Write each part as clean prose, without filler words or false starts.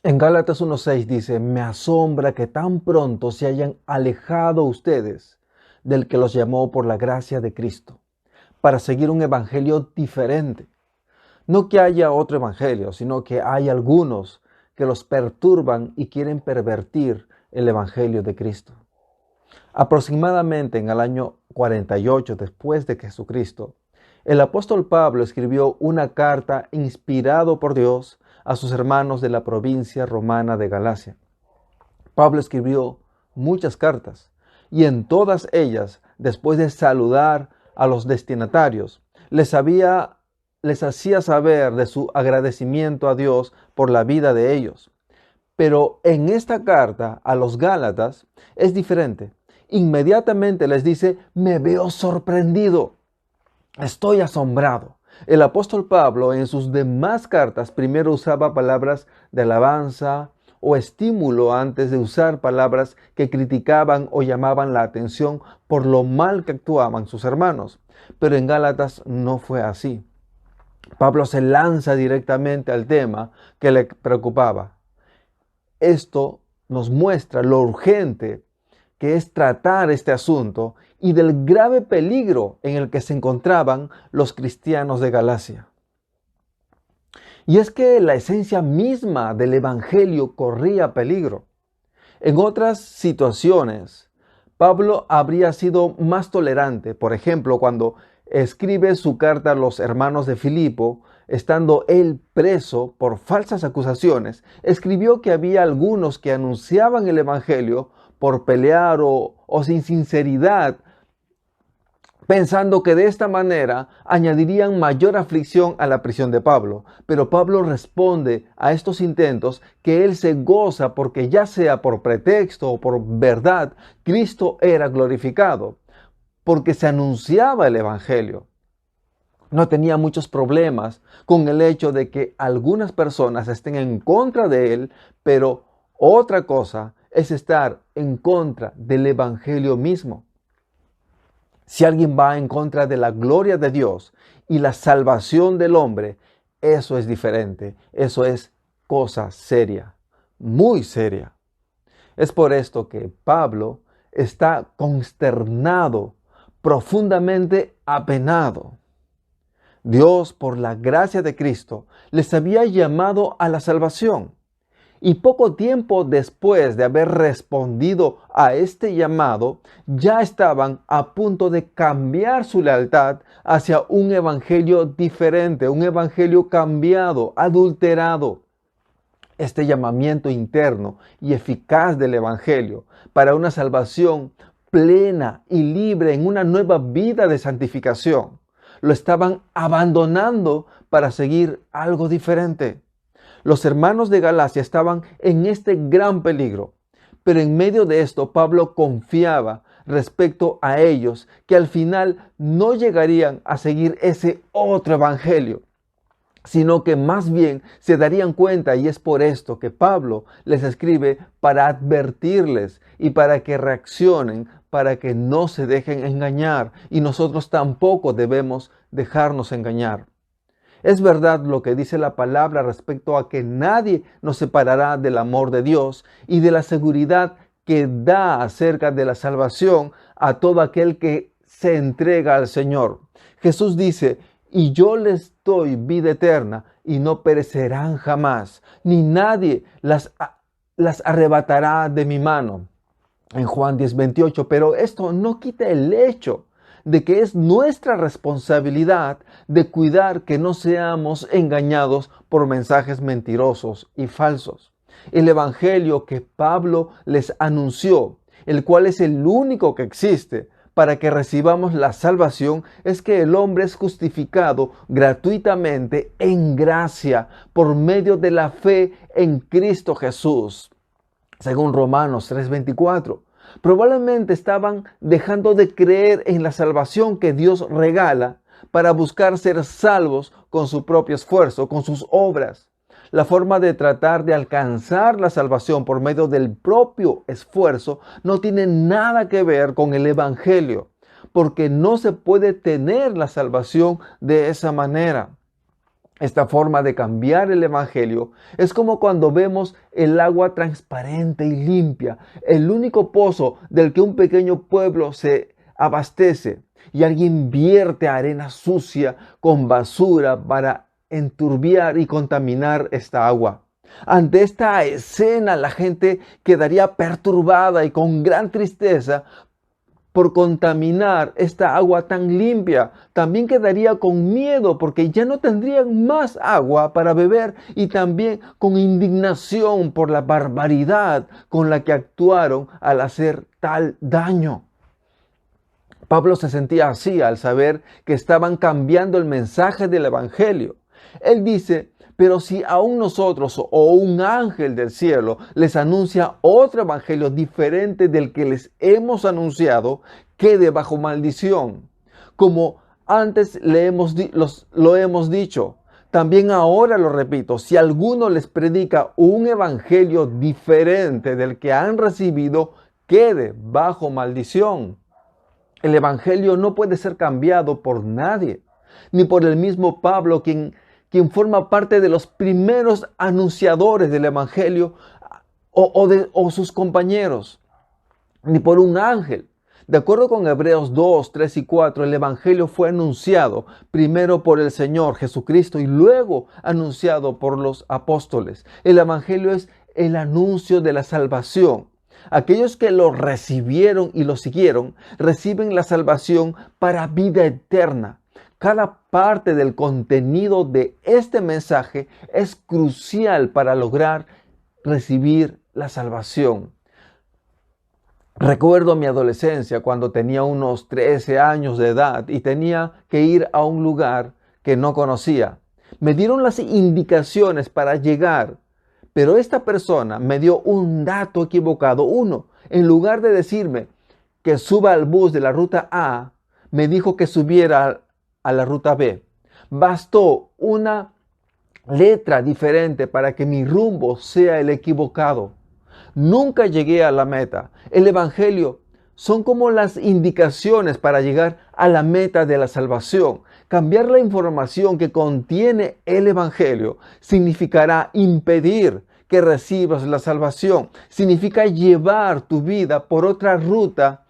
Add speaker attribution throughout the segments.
Speaker 1: En Gálatas 1:6 dice, me asombra que tan pronto se hayan alejado ustedes del que los llamó por la gracia de Cristo, para seguir un evangelio diferente. No que haya otro evangelio, sino que hay algunos que los perturban y quieren pervertir el evangelio de Cristo. Aproximadamente en el año 48 después de Jesucristo, el apóstol Pablo escribió una carta inspirado por Dios a sus hermanos de la provincia romana de Galacia. Pablo escribió muchas cartas y en todas ellas, después de saludar a los destinatarios, les hacía saber de su agradecimiento a Dios por la vida de ellos. Pero en esta carta a los Gálatas es diferente. Inmediatamente les dice, me veo sorprendido, estoy asombrado. El apóstol Pablo en sus demás cartas primero usaba palabras de alabanza o estímulo antes de usar palabras que criticaban o llamaban la atención por lo mal que actuaban sus hermanos. Pero en Gálatas no fue así. Pablo se lanza directamente al tema que le preocupaba. Esto nos muestra lo urgente que es tratar este asunto y del grave peligro en el que se encontraban los cristianos de Galacia. Y es que la esencia misma del Evangelio corría peligro. En otras situaciones, Pablo habría sido más tolerante. Por ejemplo, cuando escribe su carta a los hermanos de Filipo, estando él preso por falsas acusaciones, escribió que había algunos que anunciaban el Evangelio por pelear o sin sinceridad, pensando que de esta manera añadirían mayor aflicción a la prisión de Pablo. Pero Pablo responde a estos intentos que él se goza porque ya sea por pretexto o por verdad, Cristo era glorificado, porque se anunciaba el Evangelio. No tenía muchos problemas con el hecho de que algunas personas estén en contra de él, pero otra cosa es estar en contra del Evangelio mismo. Si alguien va en contra de la gloria de Dios y la salvación del hombre, eso es diferente. Eso es cosa seria, muy seria. Es por esto que Pablo está consternado, profundamente apenado. Dios, por la gracia de Cristo, les había llamado a la salvación. Y poco tiempo después de haber respondido a este llamado, ya estaban a punto de cambiar su lealtad hacia un evangelio diferente, un evangelio cambiado, adulterado. Este llamamiento interno y eficaz del evangelio para una salvación plena y libre en una nueva vida de santificación, lo estaban abandonando para seguir algo diferente. Los hermanos de Galacia estaban en este gran peligro, pero en medio de esto Pablo confiaba respecto a ellos que al final no llegarían a seguir ese otro evangelio, sino que más bien se darían cuenta, y es por esto que Pablo les escribe para advertirles y para que reaccionen, para que no se dejen engañar, y nosotros tampoco debemos dejarnos engañar. Es verdad lo que dice la palabra respecto a que nadie nos separará del amor de Dios y de la seguridad que da acerca de la salvación a todo aquel que se entrega al Señor. Jesús dice, y yo les doy vida eterna y no perecerán jamás, ni nadie las arrebatará de mi mano. En Juan 10:28, pero esto no quita el hecho de que es nuestra responsabilidad de cuidar que no seamos engañados por mensajes mentirosos y falsos. El evangelio que Pablo les anunció, el cual es el único que existe para que recibamos la salvación, es que el hombre es justificado gratuitamente en gracia por medio de la fe en Cristo Jesús. Según Romanos 3:24, probablemente estaban dejando de creer en la salvación que Dios regala para buscar ser salvos con su propio esfuerzo, con sus obras. La forma de tratar de alcanzar la salvación por medio del propio esfuerzo no tiene nada que ver con el Evangelio, porque no se puede tener la salvación de esa manera. Esta forma de cambiar el Evangelio es como cuando vemos el agua transparente y limpia, el único pozo del que un pequeño pueblo se abastece, y alguien vierte arena sucia con basura para enturbiar y contaminar esta agua. Ante esta escena, la gente quedaría perturbada y con gran tristeza por contaminar esta agua tan limpia. También quedaría con miedo porque ya no tendrían más agua para beber, y también con indignación por la barbaridad con la que actuaron al hacer tal daño. Pablo se sentía así al saber que estaban cambiando el mensaje del Evangelio. Él dice: pero si aún nosotros o un ángel del cielo les anuncia otro evangelio diferente del que les hemos anunciado, quede bajo maldición. Como antes lo hemos dicho, también ahora lo repito: si alguno les predica un evangelio diferente del que han recibido, quede bajo maldición. El evangelio no puede ser cambiado por nadie, ni por el mismo Pablo, quien forma parte de los primeros anunciadores del Evangelio, o sus compañeros, ni por un ángel. De acuerdo con Hebreos 2, 3 y 4, el Evangelio fue anunciado primero por el Señor Jesucristo y luego anunciado por los apóstoles. El Evangelio es el anuncio de la salvación. Aquellos que lo recibieron y lo siguieron reciben la salvación para vida eterna. Cada parte del contenido de este mensaje es crucial para lograr recibir la salvación. Recuerdo mi adolescencia cuando tenía unos 13 años de edad y tenía que ir a un lugar que no conocía. Me dieron las indicaciones para llegar, pero esta persona me dio un dato equivocado. En lugar de decirme que suba al bus de la ruta A, me dijo que subiera a la ruta B. Bastó una letra diferente para que mi rumbo sea el equivocado. Nunca llegué a la meta. El Evangelio son como las indicaciones para llegar a la meta de la salvación. Cambiar la información que contiene el Evangelio significará impedir que recibas la salvación. Significa llevar tu vida por otra ruta,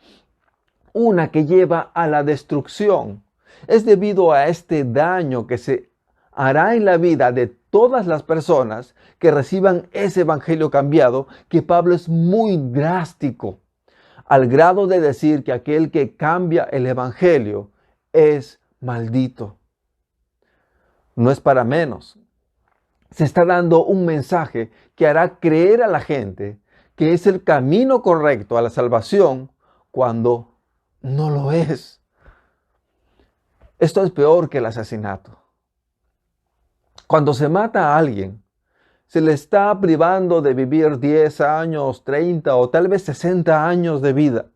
Speaker 1: una que lleva a la destrucción. Es debido a este daño que se hará en la vida de todas las personas que reciban ese evangelio cambiado que Pablo es muy drástico, al grado de decir que aquel que cambia el evangelio es maldito. No es para menos. Se está dando un mensaje que hará creer a la gente que es el camino correcto a la salvación cuando no lo es. Esto es peor que el asesinato. Cuando se mata a alguien, se le está privando de vivir 10 años, 30 o tal vez 60 años de vida.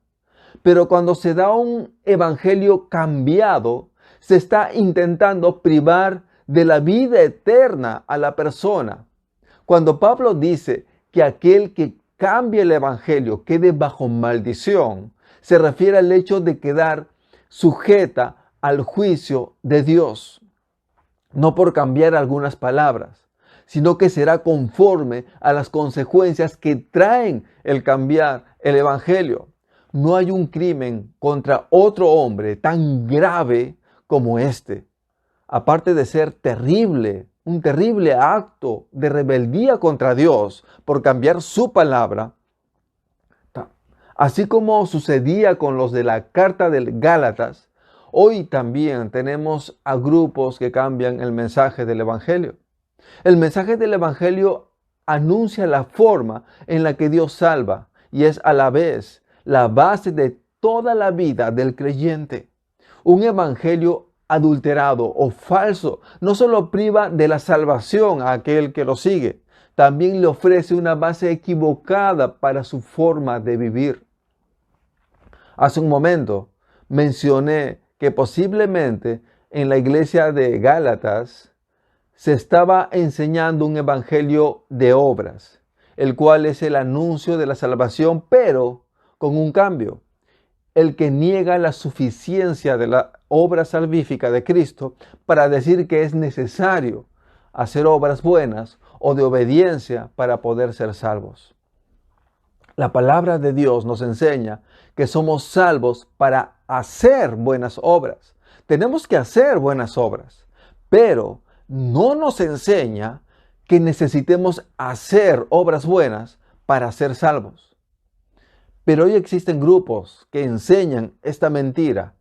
Speaker 1: Pero cuando se da un evangelio cambiado, se está intentando privar de la vida eterna a la persona. Cuando Pablo dice que aquel que cambie el evangelio quede bajo maldición, se refiere al hecho de quedar sujeta al juicio de Dios. No por cambiar algunas palabras, sino que será conforme a las consecuencias que traen el cambiar el evangelio. No hay un crimen contra otro hombre tan grave como este. Aparte de ser terrible, un terrible acto de rebeldía contra Dios por cambiar su palabra, así como sucedía con los de la carta de Gálatas, hoy también tenemos a grupos que cambian el mensaje del Evangelio. El mensaje del Evangelio anuncia la forma en la que Dios salva y es a la vez la base de toda la vida del creyente. Un evangelio adulterado o falso no solo priva de la salvación a aquel que lo sigue, también le ofrece una base equivocada para su forma de vivir. Hace un momento mencioné que posiblemente en la iglesia de Gálatas se estaba enseñando un evangelio de obras, el cual es el anuncio de la salvación, pero con un cambio. El que niega la suficiencia de la obra salvífica de Cristo para decir que es necesario hacer obras buenas o de obediencia para poder ser salvos. La palabra de Dios nos enseña que somos salvos para hacer buenas obras. Tenemos que hacer buenas obras, pero no nos enseña que necesitemos hacer obras buenas para ser salvos. Pero hoy existen grupos que enseñan esta mentira,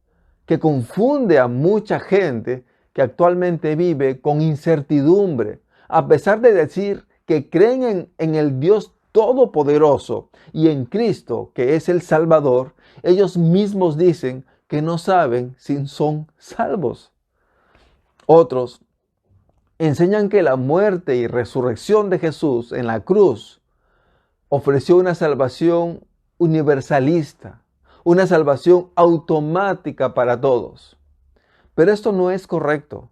Speaker 1: que confunde a mucha gente que actualmente vive con incertidumbre, a pesar de decir que creen en el Dios Todopoderoso y en Cristo, que es el Salvador. Ellos mismos dicen que no saben si son salvos. Otros enseñan que la muerte y resurrección de Jesús en la cruz ofreció una salvación universalista, una salvación automática para todos. Pero esto no es correcto.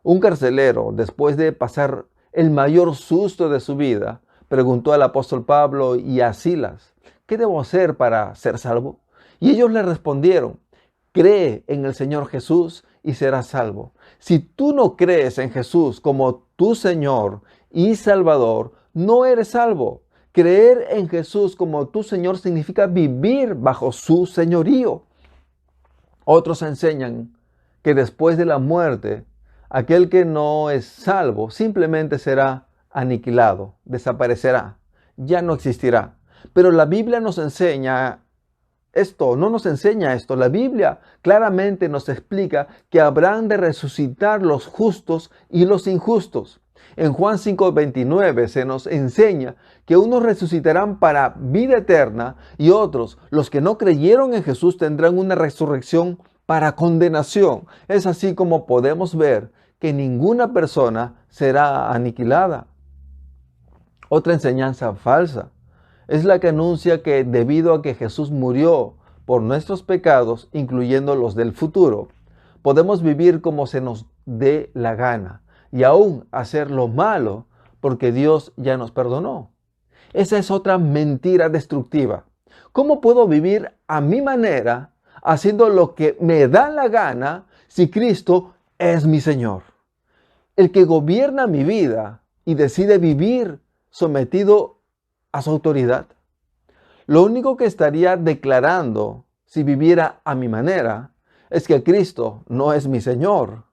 Speaker 1: Un carcelero, después de pasar el mayor susto de su vida, preguntó al apóstol Pablo y a Silas: ¿qué debo hacer para ser salvo? Y ellos le respondieron: cree en el Señor Jesús y serás salvo. Si tú no crees en Jesús como tu Señor y Salvador, no eres salvo. Creer en Jesús como tu Señor significa vivir bajo su señorío. Otros enseñan que después de la muerte, aquel que no es salvo simplemente será aniquilado, desaparecerá, ya no existirá. Pero la Biblia nos enseña esto, no nos enseña esto. La Biblia claramente nos explica que habrán de resucitar los justos y los injustos. En Juan 5:29 se nos enseña que unos resucitarán para vida eterna y otros, los que no creyeron en Jesús, tendrán una resurrección para condenación. Es así como podemos ver que ninguna persona será aniquilada. Otra enseñanza falsa es la que anuncia que debido a que Jesús murió por nuestros pecados, incluyendo los del futuro, podemos vivir como se nos dé la gana y aún hacer lo malo porque Dios ya nos perdonó. Esa es otra mentira destructiva. ¿Cómo puedo vivir a mi manera, haciendo lo que me da la gana, si Cristo es mi Señor? El que gobierna mi vida y decide vivir sometido a su autoridad. Lo único que estaría declarando si viviera a mi manera es que Cristo no es mi Señor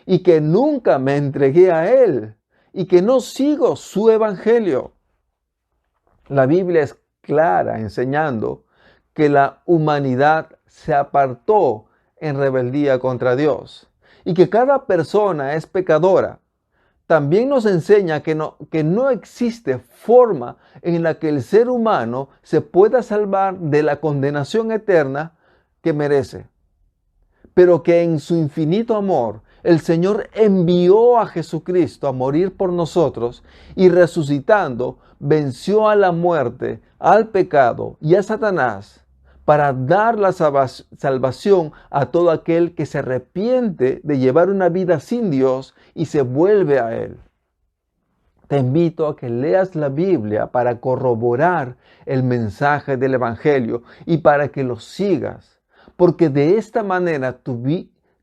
Speaker 1: y que nunca me entregué a Él y que no sigo su evangelio. La Biblia es clara enseñando que la humanidad se apartó en rebeldía contra Dios y que cada persona es pecadora. También nos enseña que no existe forma en la que el ser humano se pueda salvar de la condenación eterna que merece, pero que en su infinito amor el Señor envió a Jesucristo a morir por nosotros y resucitando venció a la muerte, al pecado y a Satanás para dar la salvación a todo aquel que se arrepiente de llevar una vida sin Dios y se vuelve a Él. Te invito a que leas la Biblia para corroborar el mensaje del Evangelio y para que lo sigas, porque de esta manera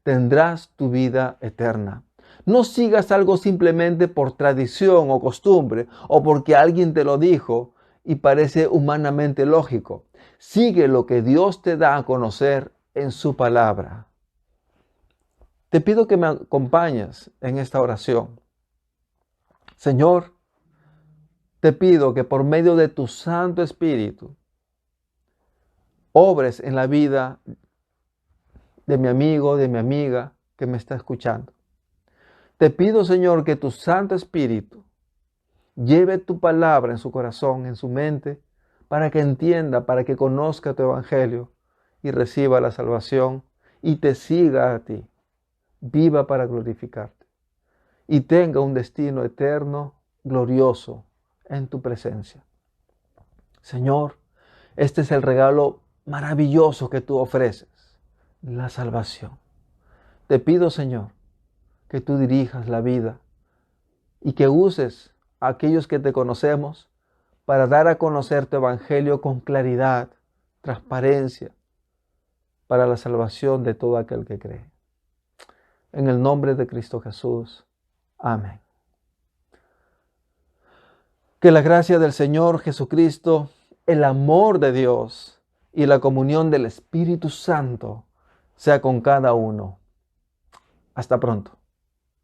Speaker 1: tendrás tu vida eterna. No sigas algo simplemente por tradición o costumbre o porque alguien te lo dijo y parece humanamente lógico. Sigue lo que Dios te da a conocer en su palabra. Te pido que me acompañes en esta oración. Señor, te pido que por medio de tu Santo Espíritu obres en la vida de mi amigo, de mi amiga que me está escuchando. Te pido, Señor, que tu Santo Espíritu lleve tu palabra en su corazón, en su mente, para que entienda, para que conozca tu evangelio y reciba la salvación y te siga a ti. Viva para glorificarte y tenga un destino eterno, glorioso en tu presencia. Señor, este es el regalo maravilloso que tú ofreces, la salvación. Te pido, Señor, que tú dirijas la vida y que uses a aquellos que te conocemos para dar a conocer tu evangelio con claridad, transparencia, para la salvación de todo aquel que cree. En el nombre de Cristo Jesús. Amén. Que la gracia del Señor Jesucristo, el amor de Dios y la comunión del Espíritu Santo sea con cada uno. Hasta pronto.